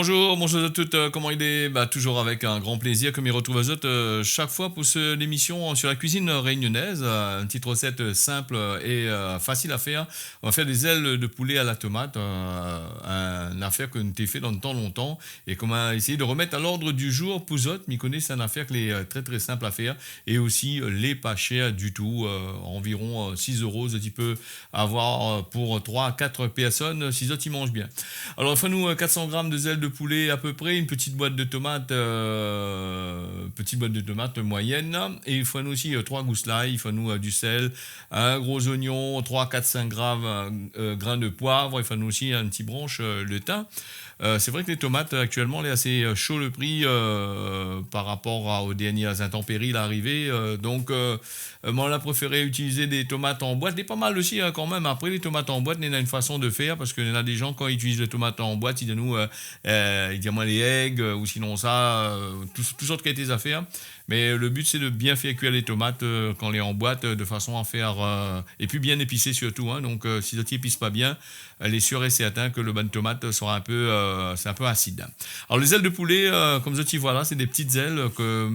Bonjour à toutes, comment il est? Bah, toujours avec un grand plaisir que m'y retrouve à autres chaque fois pour l'émission sur la cuisine réunionnaise, une petite recette simple et facile à faire. On va faire des ailes de poulet à la tomate, une affaire que nous t'ai fait dans le temps longtemps et qu'on va essayer de remettre à l'ordre du jour pour autres. M'y connaît, c'est une affaire qui est très très simple à faire et aussi les pas cher du tout, environ 6 euros, tu peux avoir pour 3 à 4 personnes si autres y mangent bien. Alors, il faut nous 400 grammes de ailes de poulet à peu près, une petite boîte de tomates moyenne, et il faut nous aussi 3 gousses l'ail, il faut nous du sel, un gros oignon, 3, 4, 5 grammes, grains de poivre, il faut nous aussi un petit branche de thym. C'est vrai que les tomates actuellement, elle est assez chaud le prix par rapport aux dernières intempéries l'arrivée. Moi, on a préféré utiliser des tomates en boîte. Il est pas mal aussi quand même. Après, les tomates en boîte, il y a une façon de faire parce qu'il y en a des gens quand ils utilisent les tomates en boîte, ils disent nous, ils disent moi les eggs ou sinon ça, toutes sortes de qualités à faire. Mais le but, c'est de bien faire cuire les tomates quand elle est en boîte, de façon à faire... et puis bien épicer surtout. Hein. Donc, si ça n'épice pas bien, elle est sûre et certain que le bain de tomate sera c'est un peu acide. Alors, les ailes de poulet, comme ça, tu vois là, c'est des petites ailes que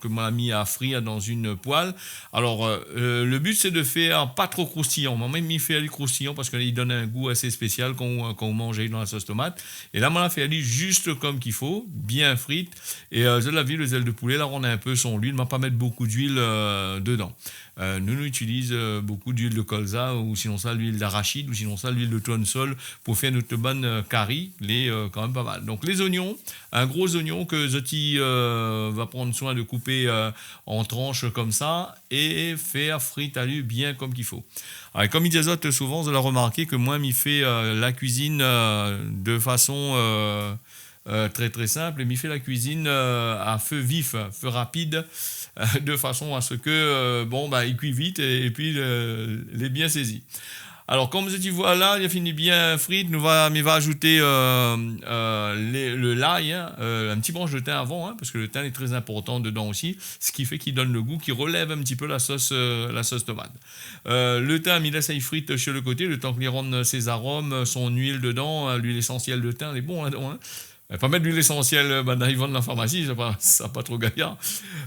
moi, mis à frire dans une poêle. Alors, le but, c'est de faire pas trop croustillant. Moi, même, il fait aller croustillant parce qu'il donne un goût assez spécial quand on mange dans la sauce tomate. Et là, moi, on l'a fait aller juste comme qu'il faut, bien frite. Et je l'ai vu, les ailes de poulet, là, on a un peu son huile, mais pas mettre beaucoup d'huile dedans. Nous utilisons beaucoup d'huile de colza ou sinon ça l'huile d'arachide ou sinon ça l'huile de tournesol pour faire notre bonne curry, les quand même pas mal. Donc les oignons, un gros oignon que Zoti va prendre soin de couper en tranches comme ça et faire friter bien comme qu'il faut. Alors, comme il dit souvent, vous allez remarquer que moi, m'y fait la cuisine de façon très très simple, et m'y fait la cuisine à feu vif, feu rapide, de façon à ce que il cuit vite et puis les bien saisi. Alors, comme tu vois là, il a fini bien frite. Il va ajouter le l'ail, hein, un petit branche de thym avant, hein, parce que le thym est très important dedans aussi, ce qui fait qu'il donne le goût, qui relève un petit peu la sauce tomate. Le thym, il laisse il frite sur le côté, le temps qu'il rende ses arômes, son huile dedans, l'huile essentielle de thym, elle est bon là-dedans. Hein. Pas mettre de l'huile essentielle dans ils vendent dans la pharmacie, ça pas trop gaillard.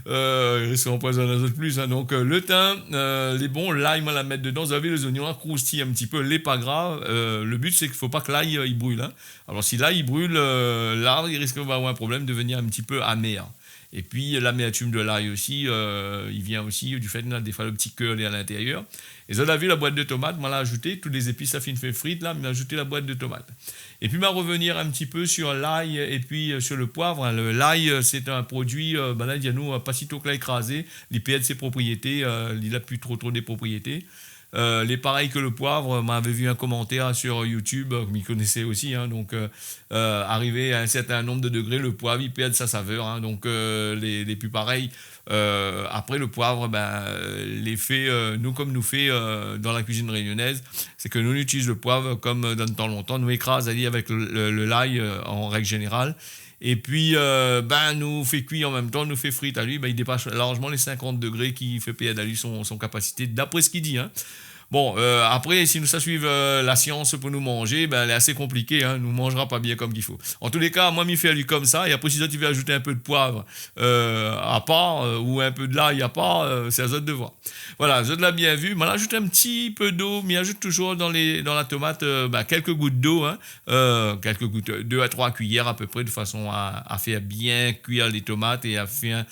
C'est empoisonné un peu plus. Hein. Donc le thym, les bons, l'ail, moi la mettre dedans. Vous avez les oignons, là, croustillent un petit peu, les pas gras. Le but c'est qu'il faut pas que l'ail il brûle. Hein. Alors si l'ail il brûle, l'arbre il risque d'avoir un problème de devenir un petit peu amer. Et puis l'amertume de l'ail aussi, il vient aussi du fait des fois le petit cœur est à l'intérieur. Et ça, on a vu la boîte de tomates, moi l'a ajouté, toutes les épices, ça fait une fait frite là, mais m'a ajouté la boîte de tomates. Et puis m'a revenir un petit peu sur l'ail et puis sur le poivre. Hein. L'ail, c'est un produit, là, il y a nous, pas sitôt que l'a écrasé, il perd ses propriétés, il n'a plus trop des propriétés. Les pareils que le poivre, m'avait vu un commentaire sur YouTube, m'y connaissait aussi, hein, donc arrivé à un certain nombre de degrés, le poivre il perd sa saveur, hein, donc les plus pareils. Après le poivre, l'effet, nous comme nous fait dans la cuisine réunionnaise, c'est que nous utilisons le poivre comme dans le temps longtemps, nous écrase avec le l'ail en règle générale. Et puis, nous fait cuire en même temps, nous fait frite à lui, il dépasse largement les 50 degrés qui fait perdre à lui son capacité, d'après ce qu'il dit. Hein. Bon, après, si nous ça suive la science pour nous manger, elle est assez compliquée, hein, nous mangera pas bien comme qu'il faut. En tous les cas, moi, m'y fait lui comme ça, et après, si tu veux ajouter un peu de poivre à part, ou un peu de l'ail à part, c'est à vous de voir. Voilà, je l'ai bien vu, m'en ajoute un petit peu d'eau, m'y ajoute toujours dans la tomate quelques gouttes d'eau, hein, quelques gouttes, 2 à 3 cuillères à peu près, de façon à faire bien cuire les tomates et à faire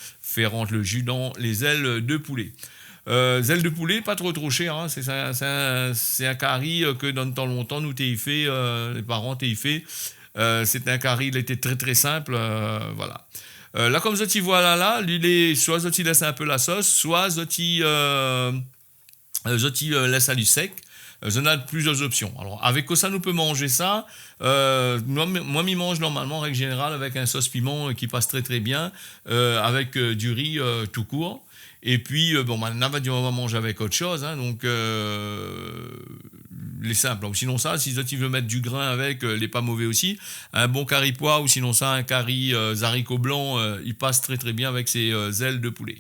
rentrer le jus dans les ailes de poulet. Ailes de poulet, pas trop cher, hein. C'est un curry que dans le temps longtemps, nous t'ai fait, les parents t'ai fait. C'est un curry, il était très très simple, voilà. Là, comme ça, tu vois là, soit ça, tu laisses un peu la sauce, soit ça, tu laisses à du sec. On a plusieurs options. Alors, avec quoi ça, nous peut manger ça. Moi, m'y mange normalement, en règle générale, avec un sauce piment qui passe très très bien, avec du riz tout court. Et puis, maintenant, on va manger avec autre chose. Hein, donc, les simples. Donc, sinon ça, si tu veux mettre du grain avec, les pas mauvais aussi. Un bon curry pois ou sinon ça, un curry haricots blancs, il passe très très bien avec ses ailes de poulet.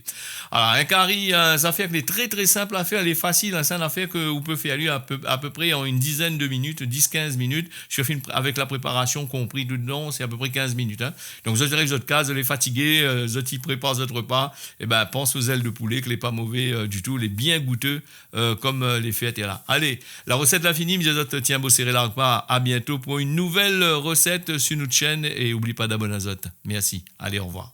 Alors, un curry, ça fait qu'il est très très simple à faire, il est facile, hein, c'est une affaire que vous pouvez faire lui à peu près en une dizaine de minutes, 10-15 minutes. Avec la préparation compris dedans, c'est à peu près 15 minutes. Hein. Donc, je dirais que votre case, les fatigués, vous préparez votre repas, et ben pense aux ailes de poulet, que les pas mauvais du tout, les bien goûteux, comme les fêtes et là. Allez, la recette là finie, mais tiens, beau serrer la repas. À bientôt pour une nouvelle recette sur notre chaîne et n'oublie pas d'abonner à Zot. Merci. Allez, au revoir.